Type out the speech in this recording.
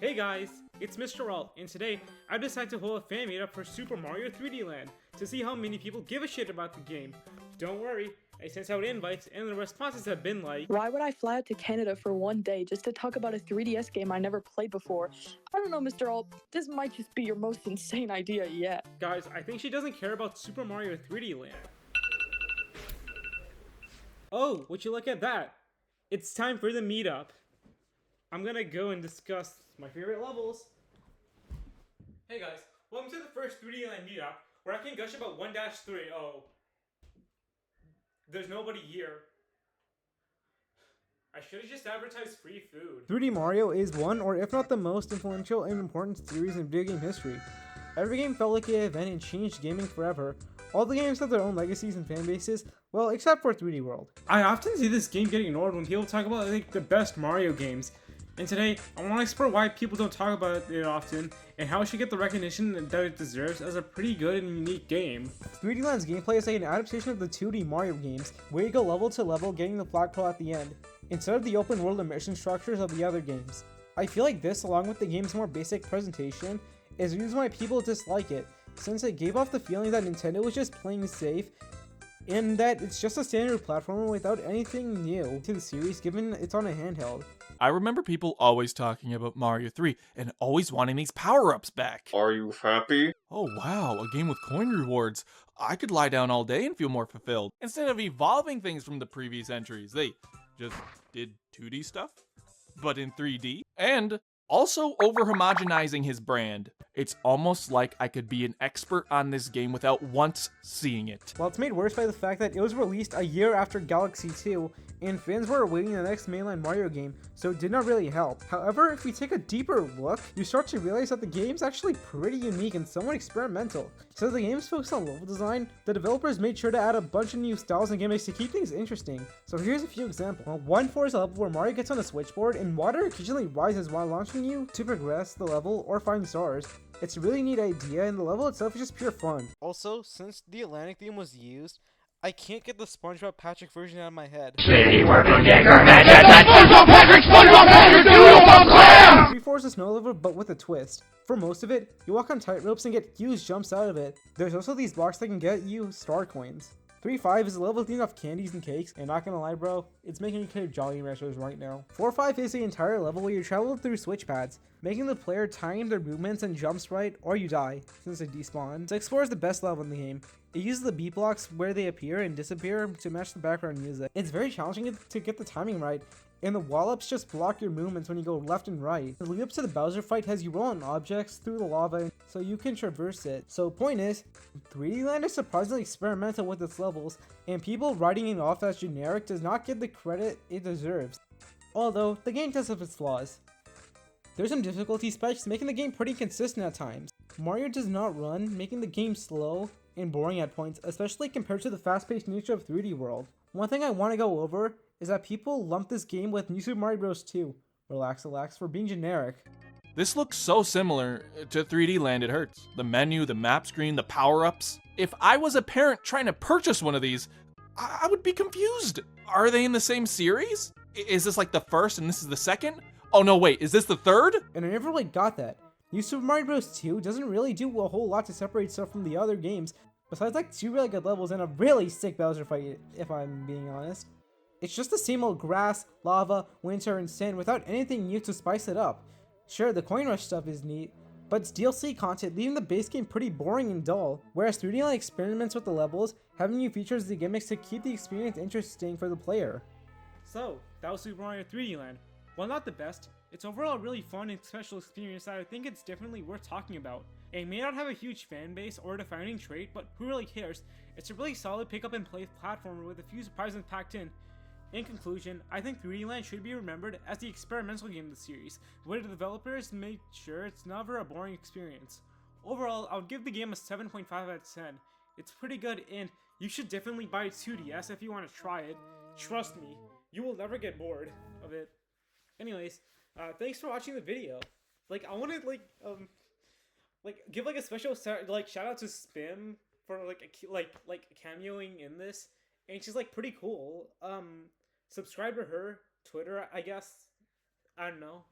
Hey guys, it's Mr. Alt, and today I've decided to hold a fan meetup for Super Mario 3D Land to see how many people give a shit about the game. Don't worry, I sent out invites and the responses have been like, why would I fly out to Canada for one day just to talk about a 3DS game I never played before? I don't know, Mr. Alt, this might just be your most insane idea yet. guys, I think she doesn't care about Super Mario 3D Land. Oh, would you look at that? It's time for the meetup. I'm gonna go and discuss my favorite levels. Hey guys, welcome to the first 3D Land meetup, where I can gush about 1-3. Oh. There's nobody here. I should have just advertised free food. 3D Mario is one, or if not the most influential and important series in video game history. Every game felt like an event and changed gaming forever. All the games have their own legacies and fan bases, well, except for 3D World. I often see this game getting ignored when people talk about like the best Mario games. And today, I want to explore why people don't talk about it often, and how it should get the recognition that it deserves as a pretty good and unique game. 3D Land's gameplay is like an adaptation of the 2D Mario games, where you go level to level getting the flagpole at the end, instead of the open world and mission structures of the other games. I feel like this, along with the game's more basic presentation, is the reason why people dislike it, since it gave off the feeling that Nintendo was just playing safe, and that it's just a standard platformer without anything new to the series given it's on a handheld. I remember people always talking about Mario 3 and always wanting these power-ups back. Are you happy? Oh wow, a game with coin rewards. I could lie down all day and feel more fulfilled. Instead of evolving things from the previous entries, they just did 2D stuff, but in 3D. And also over-homogenizing his brand. It's almost like I could be an expert on this game without once seeing it. Well, it's made worse by the fact that it was released a year after Galaxy 2, and fans were awaiting the next mainline Mario game, so it did not really help. However, if we take a deeper look, you start to realize that the game's actually pretty unique and somewhat experimental. So the game's focused on level design, the developers made sure to add a bunch of new styles and gimmicks to keep things interesting. So here's a few examples. 1-4 is a level where Mario gets on a switchboard and water occasionally rises while launching you to progress the level or find stars. It's a really neat idea, and the level itself is just pure fun. Also, since the Atlantic theme was used, I can't get the SpongeBob Patrick version out of my head. SpongeBob Patrick, Doodle Clam! 3-4 is a snow level, but with a twist. For most of it, you walk on tightropes and get huge jumps out of it. There's also these blocks that can get you star coins. 3-5 is a level themed off candies and cakes, and not gonna lie bro, it's making me crave Jolly Ranchers right now. 4-5 is the entire level where you travel through switch pads, making the player time their movements and jumps right, or you die, since they despawn. 6-4 is the best level in the game. It uses the beat blocks where they appear and disappear to match the background music. It's very challenging to get the timing right, and the wall-ups just block your movements when you go left and right. The lead-up to the Bowser fight has you roll on objects through the lava so you can traverse it. So point is, 3D Land is surprisingly experimental with its levels, and people writing it off as generic does not get the credit it deserves. Although, the game does have its flaws. There's some difficulty spikes, making the game pretty consistent at times. Mario does not run, making the game slow and boring at points, especially compared to the fast-paced nature of 3D World. One thing I want to go over is that people lump this game with New Super Mario Bros. 2. Relax for being generic. This looks so similar to 3D Land it hurts. The menu, the map screen, the power-ups. If I was a parent trying to purchase one of these, I would be confused. Are they in the same series? Is this like the first and this is the second? Oh no, wait, is this the third? And I never really got that. New Super Mario Bros. 2 doesn't really do a whole lot to separate stuff from the other games, besides like 2 really good levels and a really sick Bowser fight, if I'm being honest. It's just the same old grass, lava, winter, and sand without anything new to spice it up. Sure, the coin rush stuff is neat, but it's DLC content, leaving the base game pretty boring and dull, whereas 3D Land experiments with the levels, having new features and gimmicks to keep the experience interesting for the player. So, that was Super Mario 3D Land. While not the best, it's overall a really fun and special experience that I think it's definitely worth talking about. It may not have a huge fan base or a defining trait, but who really cares? It's a really solid pick up and play platformer with a few surprises packed in. In conclusion, I think 3D Land should be remembered as the experimental game of the series, where the developers made sure it's never a boring experience. Overall, I would give the game a 7.5 out of 10. It's pretty good, and you should definitely buy a 2DS if you want to try it. Trust me, you will never get bored of it. Anyways, thanks for watching the video. Like, I want to give like a special shout out to Spim for like cameoing in this, and she's like pretty cool. Subscribe to her Twitter, I guess. I don't know.